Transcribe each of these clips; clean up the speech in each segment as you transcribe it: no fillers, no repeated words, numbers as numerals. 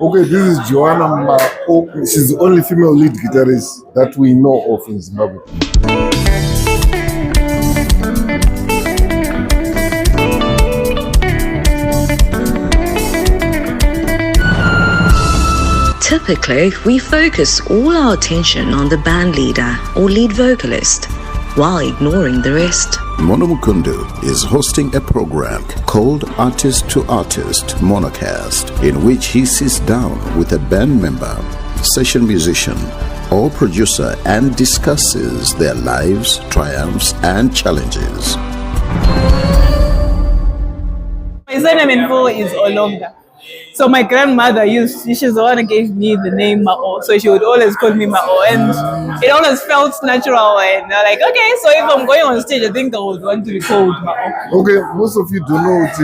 Okay, this is Joana Mao. She's the only female lead guitarist that we know of in Zimbabwe. Typically, we focus all our attention on the band leader or lead vocalist, while ignoring the rest. Mukundu is hosting a program called Artist to Artist MonoCast, in which he sits down with a band member, session musician, or producer and discusses their lives, triumphs, and challenges. My surname in full is Olonga. So my grandmother she's the one who gave me the name Mao. So she would always call me Mao, and it always felt natural. And like, okay, so if I'm going on stage, I think I would want to be called Mao. Okay, most of you don't know it.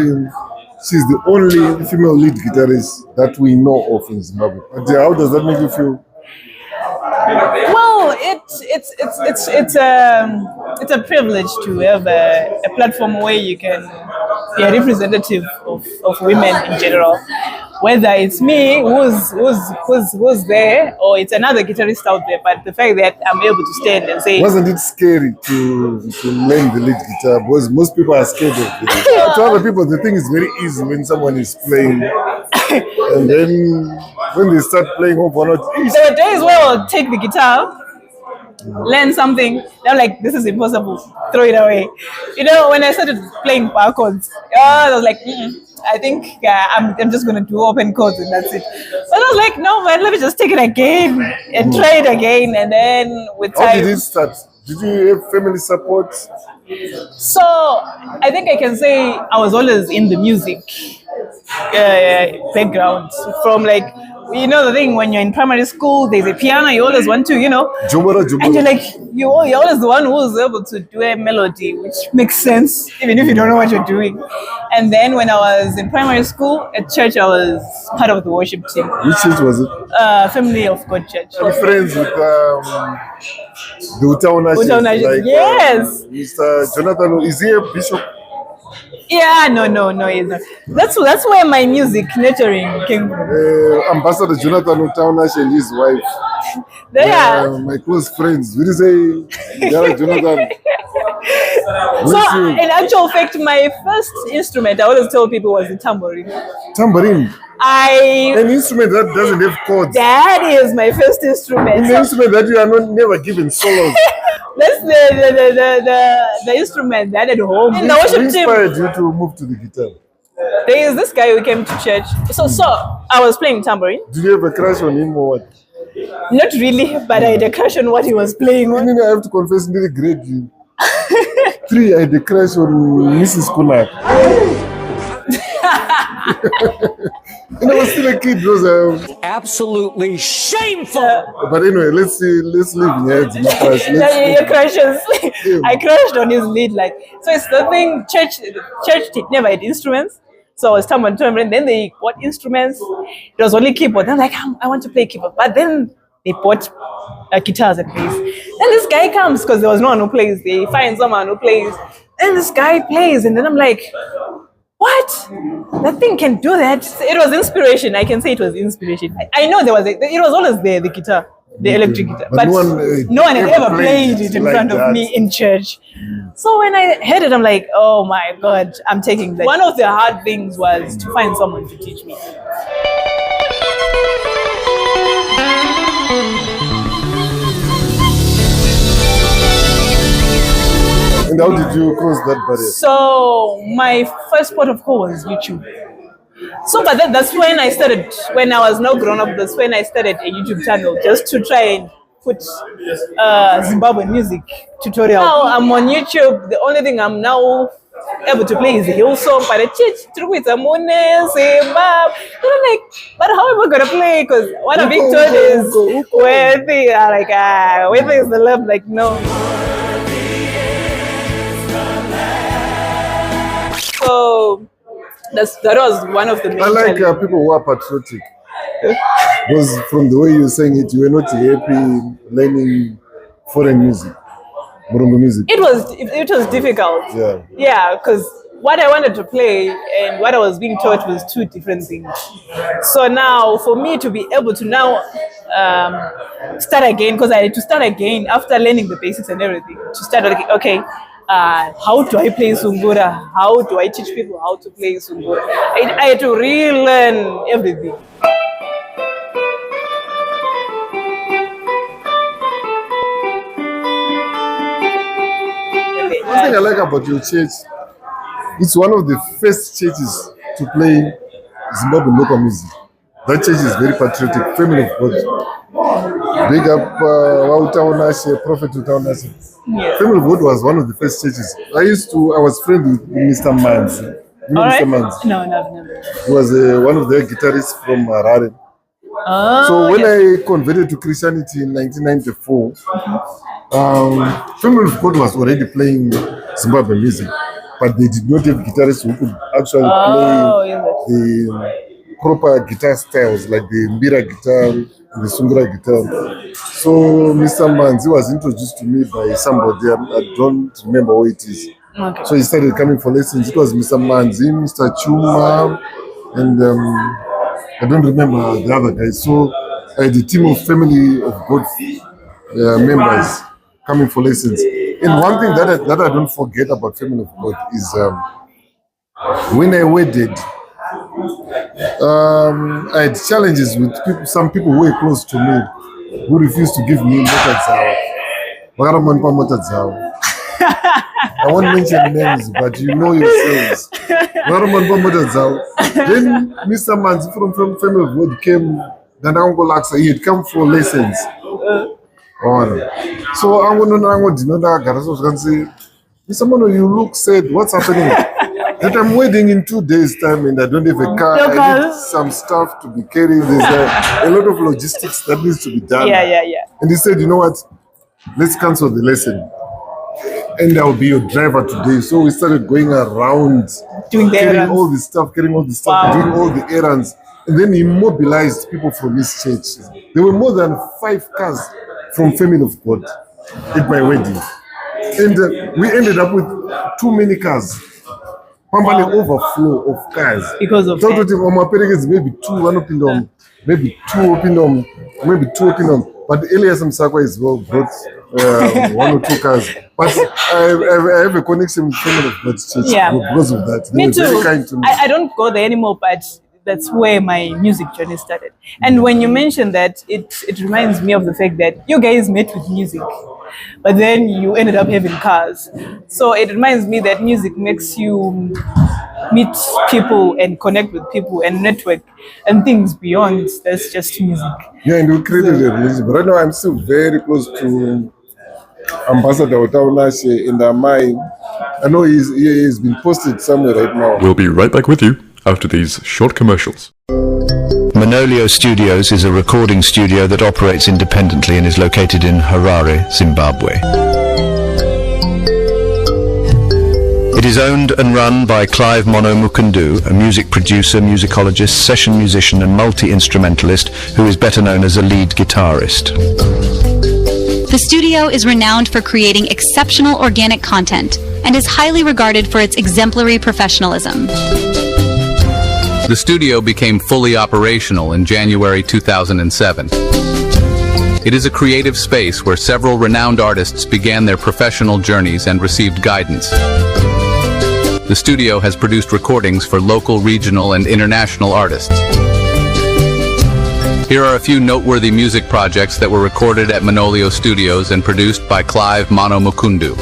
She's the only female lead guitarist that we know of in Zimbabwe. How does that make you feel? Well, it's a privilege to have a platform where you can be a representative of women in general. Whether it's me who's there, or it's another guitarist out there, but the fact that I'm able to stand and say, wasn't it scary to learn the lead guitar? Because most people are scared of it. To other people, the thing is very easy when someone is playing, and then when they start playing, there were days where I'll take the guitar, learn something, I'm like, this is impossible, throw it away. You know, when I started playing bar chords, I was like, I think I'm just going to do open chords and that's it. But I was like, no, man, let me just take it again and try it again. And then with time... How did it start? Did you have family support? So I think I can say I was always in the music background. From like, you know the thing, when you're in primary school, there's a piano, you always want to, you know. Jumara. And you're like, you're always the one who's able to do a melody, which makes sense, even if you don't know what you're doing. And then when I was in primary school, at church, I was part of the worship team. Which church was it? Family of God Church. I'm friends with the Utaona, like, yes. Mr. Jonathan, is he a bishop? Yeah, no, he's not. That's where my music nurturing came from. Ambassador Jonathan Utaona and his wife. They are my close friends. Will you say Jonathan? So, in actual fact, my first instrument, I always tell people, was the tambourine. Tambourine? An instrument that doesn't have chords. That is my first instrument. An instrument that you are never given solos. That's the instrument that at home. In the worship inspired you to move to the guitar? There is this guy who came to church. So I was playing tambourine. Did you have a crush on him or what? Not really, but I had a crush on what he was playing on. I have to confess, in the grade 3, I had a crush on Mrs. Kunak. And I was still a kid, was absolutely shameful. But anyway, let's leave here. Your crushes. I crushed on his lead, like, so it's the thing. Church never had instruments, so I was tambourine. Then they bought instruments. It was only keyboard. I'm like, I want to play keyboard, but then they bought guitars and bass. Then this guy comes because there was no one who plays. They find someone who plays, and this guy plays, and then I'm like, what? That thing can do that? It was inspiration. I can say it was inspiration. I know it was always there, the guitar, the electric guitar, but no one had ever played it in front of me in church. So when I heard it, I'm like, oh my God, I'm taking that. One of the hard things was to find someone to teach me. And how did you cross that barrier? So my first port of call was YouTube. So, but that's when I started. When I was now grown up, that's when I started a YouTube channel just to try and put Zimbabwean music tutorial. Now I'm on YouTube. The only thing I'm now able to play is the hill song by the church. And I'm like, but how am I gonna play? Because what I'm being told is where they are like, where is the love? Like, no. So that was one of the main I like people who are patriotic. Because from the way you were saying it, you were not happy learning foreign music, Burungu music. It was difficult. Yeah, because what I wanted to play and what I was being taught was two different things. So now, for me to be able to now start again, because I had to start again after learning the basics and everything, to start like, okay, how do I play Sungura? How do I teach people how to play Sungura? I had to relearn everything. One thing I like about your church, it's one of the first churches to play Zimbabwe local music. That church is very patriotic, family of God. Big up Wautaonashe, Prophet Utaonashe. Yeah. Family of God was one of the first churches. I was friends with Mr. Manzi. You know All Mr. right? Manzi? No, never. He was one of their guitarists from Harare. Oh, So when I converted to Christianity in 1994, Family of God was already playing Zimbabwe music, but they did not have guitarists who could actually play the proper guitar styles like the Mbira guitar and the Sungura guitar. So Mr. Manzi was introduced to me by somebody, I don't remember who it is. Okay. So he started coming for lessons. It was Mr. Manzi, Mr. Chuma, and I don't remember the other guys. So I had a team of Family of God members coming for lessons. And one thing that I don't forget about Family of God is when I wedded, I had challenges with some people who were close to me who refused to give me mota dzavo. I won't mention names, but you know yourselves. Then Mr. Manzi from Family of God came, he had come for lessons. So I'm going to say, Mr. Mono, you look sad. What's happening? That I'm wedding in 2 days' time and I don't have a car. I need some stuff to be carried. There's a lot of logistics that needs to be done. Yeah. And he said, you know what? Let's cancel the lesson. And I'll be your driver today. So we started going around, carrying all the stuff, doing all the errands. And then he mobilized people from his church. There were more than 5 cars from Family of God at my wedding. And we ended up with too many cars. An overflow of cars. Because of that. Maybe two open them. But Elias Msakwa as well brought 1 or 2 cars. But I have a connection with Family of God's church because of that. They Me were too. very kind to me. I don't go there anymore, but that's where my music journey started. And when you mention that, it reminds me of the fact that you guys met with music, but then you ended up having cars. So it reminds me that music makes you meet people and connect with people and network and things beyond that's just music. Yeah, and we created a relationship. Right now, I'm still very close to Ambassador Otaunashe in the mind. I know he's been posted somewhere right now. We'll be right back with you after these short commercials. Monolio Studios is a recording studio that operates independently and is located in Harare, Zimbabwe. It is owned and run by Clive Mono Mukundu, a music producer, musicologist, session musician and multi-instrumentalist who is better known as a lead guitarist. The studio is renowned for creating exceptional organic content and is highly regarded for its exemplary professionalism. The studio became fully operational in January 2007. It is a creative space where several renowned artists began their professional journeys and received guidance. The studio has produced recordings for local, regional, and international artists. Here are a few noteworthy music projects that were recorded at Monolio Studios and produced by Clive Mono Mukundu.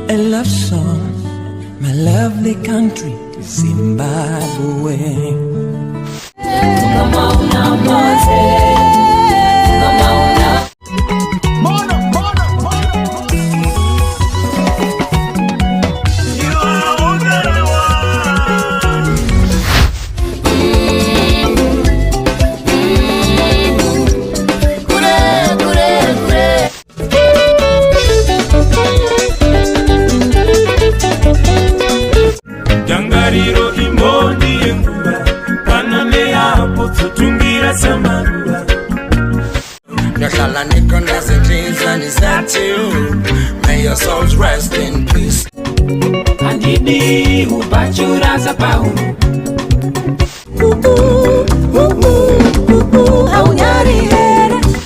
A love song, my lovely country, Zimbabwe. dreams and is that you? May your souls rest in peace. Andini ubachura zapau.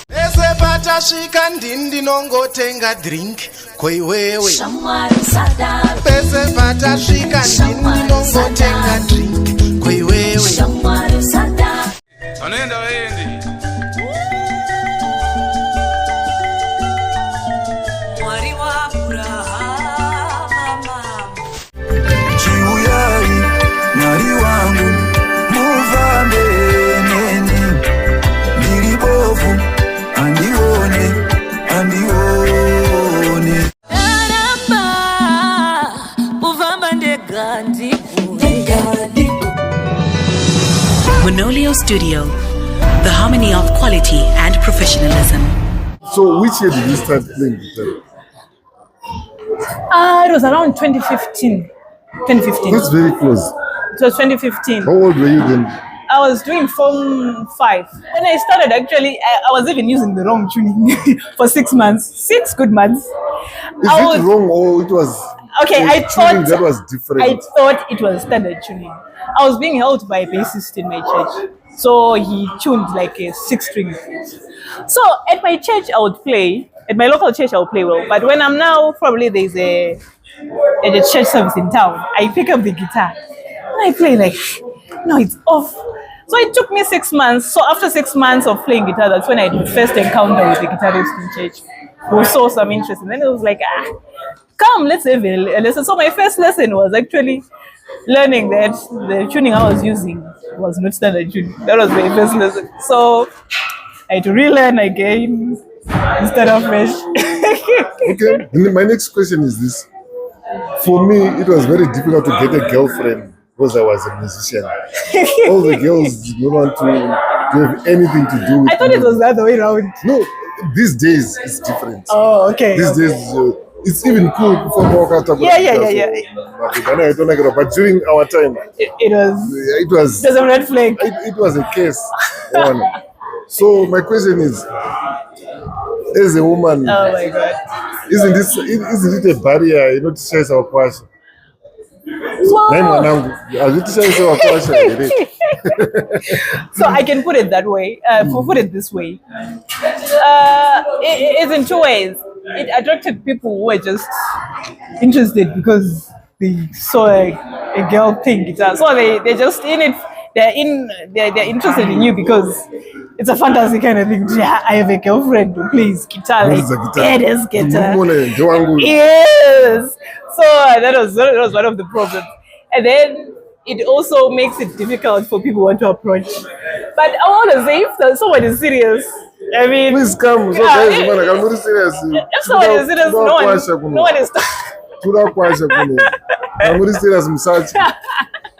Ese patashika ndindi nongotenga drink kwewewe. Pese patashika ndindi nongotenga drink kwewewe. Anaenda wendi. Chiuyai mwari wangu muvambe neni nilibovu andione Monolio Studio, the harmony of quality and professionalism. So which year did you start playing guitar? It was around 2015. 2015. That's very close. It was 2015. How old were you then? I was doing Form 5. When I started, actually, I was even using the wrong tuning for 6 months. 6 good months. Is it wrong or it was... Okay, I thought that was different. I thought it was standard tuning. I was being held by a bassist in my church. So he tuned like a 6-string. So at my church, I would play. At my local church, I would play well. But when I'm now, probably there's a church service in town, I pick up the guitar. And I play like, no, it's off. So it took me 6 months. So after 6 months of playing guitar, that's when I had the first encounter with the guitarist in church, who saw some interest. And then it was like, come, let's have a lesson. So my first lesson was actually learning that the tuning I was using was not standard tuning. That was my first lesson. So I had to relearn again instead of fresh. Okay, my next question is this. For me, it was very difficult to get a girlfriend because I was a musician. All the girls did not want to have anything to do with I thought me. it was the other way around. No, these days it's different. Oh, okay. These days it's even cool for more. But during our time, it was a red flag. It was a case. So my question is, as a woman, oh my God, isn't it a barrier, to share our passion? So I can put it that way. Put it this way. It's in 2 ways. It attracted people who were just interested because they saw a girl playing guitar. So they're just in it. They're interested in you because it's a fantasy kind of thing. Yeah, I have a girlfriend who plays guitar. Like, it is guitar. Yes. So that was one of the problems. And then it also makes it difficult for people who want to approach. But I want to say, if someone is serious, I mean, please come. So guys, I'm very serious. If someone is serious, no one is. I'm very serious.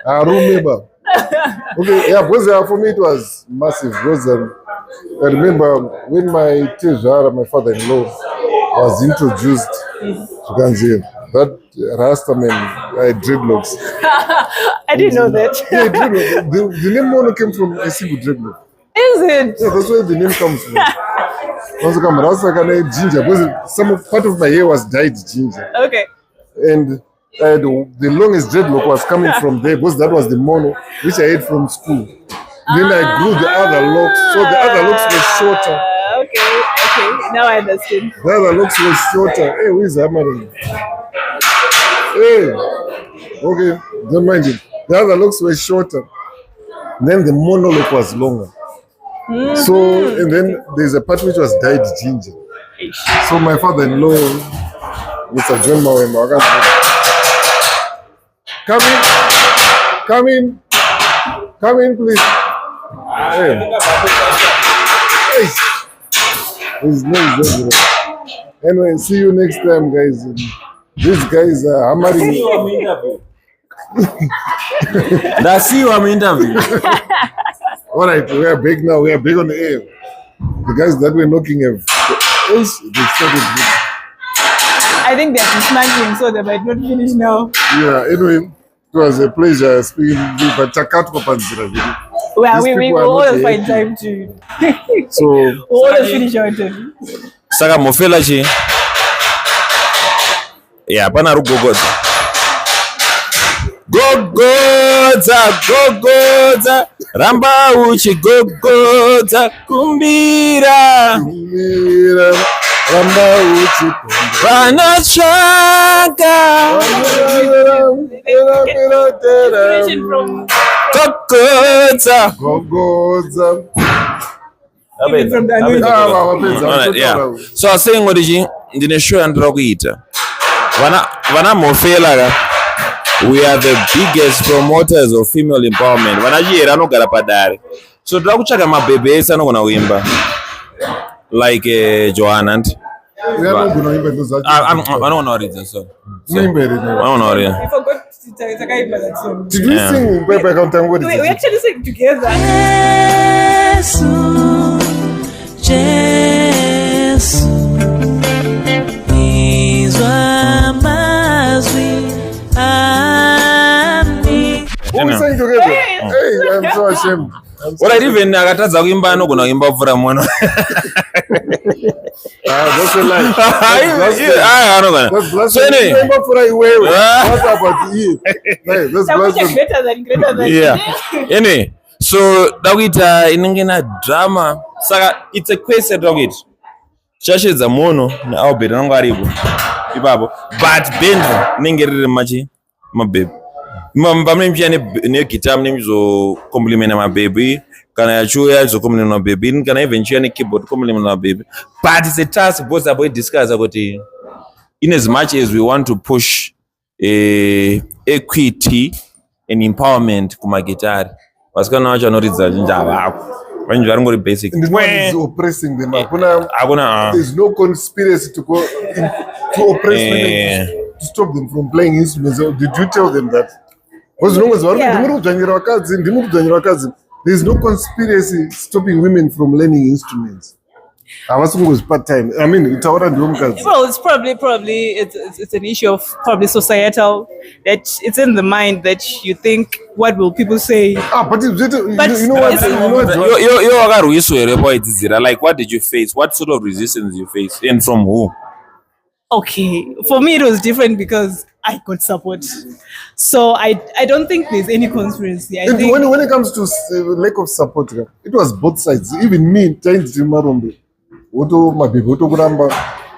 I remember. Okay, yeah, because for me it was massive. Because I remember when my Tejara, my father-in-law, was introduced to Ganzi, that Rasta man had dreadlocks. I didn't know that. Yeah, dreadlock. The name Mono came from a single dreadlock. Is it? Yeah, that's where the name comes from. Also, Rasta can have ginger because some part of my hair was dyed ginger. Okay. And the longest dreadlock was coming from there because that was the mono which I had from school. Then I grew the other locks, so the other locks were shorter. Okay, now I understand. The other locks were shorter. Hey, who is hammering? Hey, okay, don't mind it. The other locks were shorter. Then the mono lock was longer. So, and then there's a part which was dyed ginger. So my father-in-law, Mr. John Mao, come in, please. Hey. Anyway, see you next time, guys. These guys are hammering. That's you, I'm interviewing. All right, we are big now. We are big on the air. The guys that were knocking have they started. I think they're dismantling, so they might not finish now. Yeah, anyway, it was a pleasure speaking with you, but Well, These we people will are not always find happy. time to. So We'll always finish our interview. Saka mofela chi. Yeah, pana rugogodza. Gogodza, ramba uchigogodza, kumbira, ramba uchigogodza, vanotsvaga, gogodza. Yeah. So I was saying what ndine show yandira kuita. Vana mofela ka. We are the biggest promoters of female empowerment. Vanachiyera anogara padare. So toda kutsvaga mabhebhe ese anogona kuimba. Like Joana and anogona kuridza so. Anogona kuridza. I forgot to tell you that song. Did we sing Pepe Kantangwadi? We actually sing together. Jesus. We sang together. Hey, I'm so ashamed. What I even akatadza kuimba anogona kuimba pfura mwana. That's a lie. That's so anyway. What about you? Hey, that's greater than. Yeah. Anyway, so dakuita inenge na drama. Saka it's a question dakuita. Chashedza Mono na Albert nangu aripo. Ipapo. But band inenge riri machi mababy. Pamene pia ne guitar mne zo compliment my baby. Kana yachuya zo compliment my baby. Kana even chia ne keyboard compliment my baby. But it's a task both about discuss about in as much as we want to push equity and empowerment kuma guitar. Vasikana vacho vanoridza njava vako. Vanhu vari ngori basic. And one is oppressing them. There's no conspiracy to oppress them, to stop them from playing instruments. Did you tell them that? As long as there's no conspiracy stopping women from learning instruments. Part time. I mean, well, it's probably it's an issue of probably societal, that it's in the mind that you think, what will people say? But you know what? Like, what did you face? What sort of resistance you face, and from who? Okay, for me it was different because I got support. So I don't think there's any conspiracy. I think when it comes to lack of support, it was both sides. Even me trying to marombe. My baby,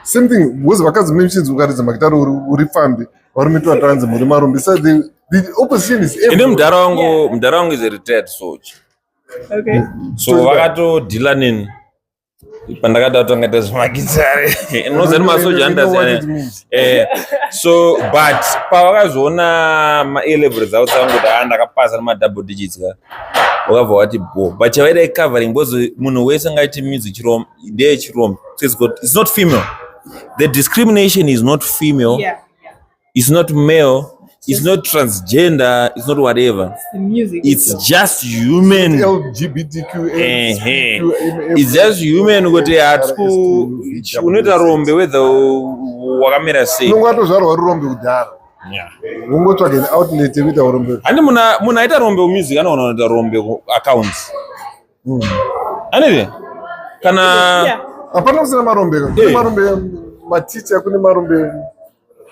same thing. Was vakazi mentions ukaridza magitari uri fambi varumitwa tranze muri marombe. Besides the opposition is everywhere. Mdarangu is a retired soldier. Okay. So vakato dealer nini. Pandakada tongeta zvemagitari. Nozani masoja understand. So but pavakazoona ma A levels outside ndakapasa nama double digits ka. Wakabva wati bo. But chawaida covering because munhu wese ngaiti music chiroma ndeye chiroma. It's not female. The discrimination is not female. Yeah. It's not male. It's not transgender. It's not whatever. It's the music. It's just human. LGBTQ. It's just human. What they are to. Unoita rombe whether wakamera sei. Ungatozvarwa rombe kudhara. Yeah. Ungotsvaga an outlet yekuita rombe. Handi munhu aita rombe music anoona kuita rombe accounts. Anyway. Kana hapana kusina marombe. Kune marombe maticha, kune marombe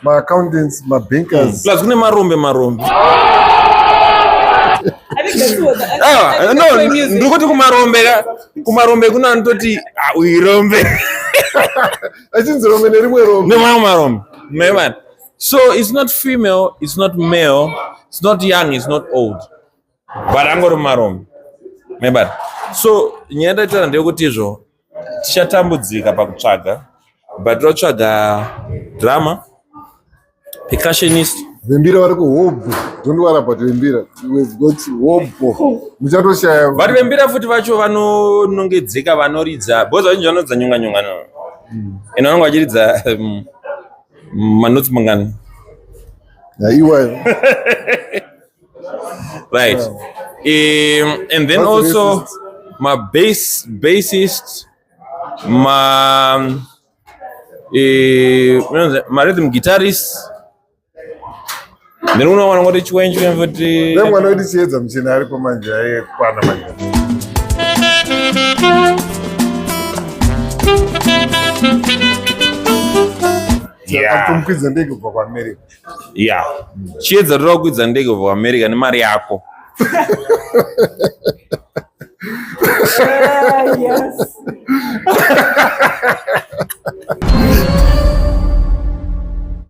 ma-accountants, ma-bankers. Plus kune marombe. I think that's what ndikuti kumarombe kuna anototi uirombe. Achinzi rombe nerimwe rombe. Nemamwe marombe. Remember? So it's not female, it's not male, it's not young, it's not old. But angori marombe. Remember? So nyenda tana ndekuti izvo tichatambudzika pakutsvaga, but totsvaga drama, percussionist. Vembira vari kuhobho. Don't worry about Vembira. We've got hobho. Muchatoshaya. But Vembira futi vacho vanonongedzeka vanoridza. Boza vazhinji vanoridza nyunga. Ino vanenge vachiridza manotsi mangani. Iwayo. Right. And then also my bassist, my rhythm guitarist, Then unowana kuti chiwenjwe mfuti mwana wedu chiedza muchina aripo manje kwana manje. Atomkwidza ndege kubva kuAmerica. Yeah. Chiedza riri kukwidza ndege kubva kuAmerica nemari yako.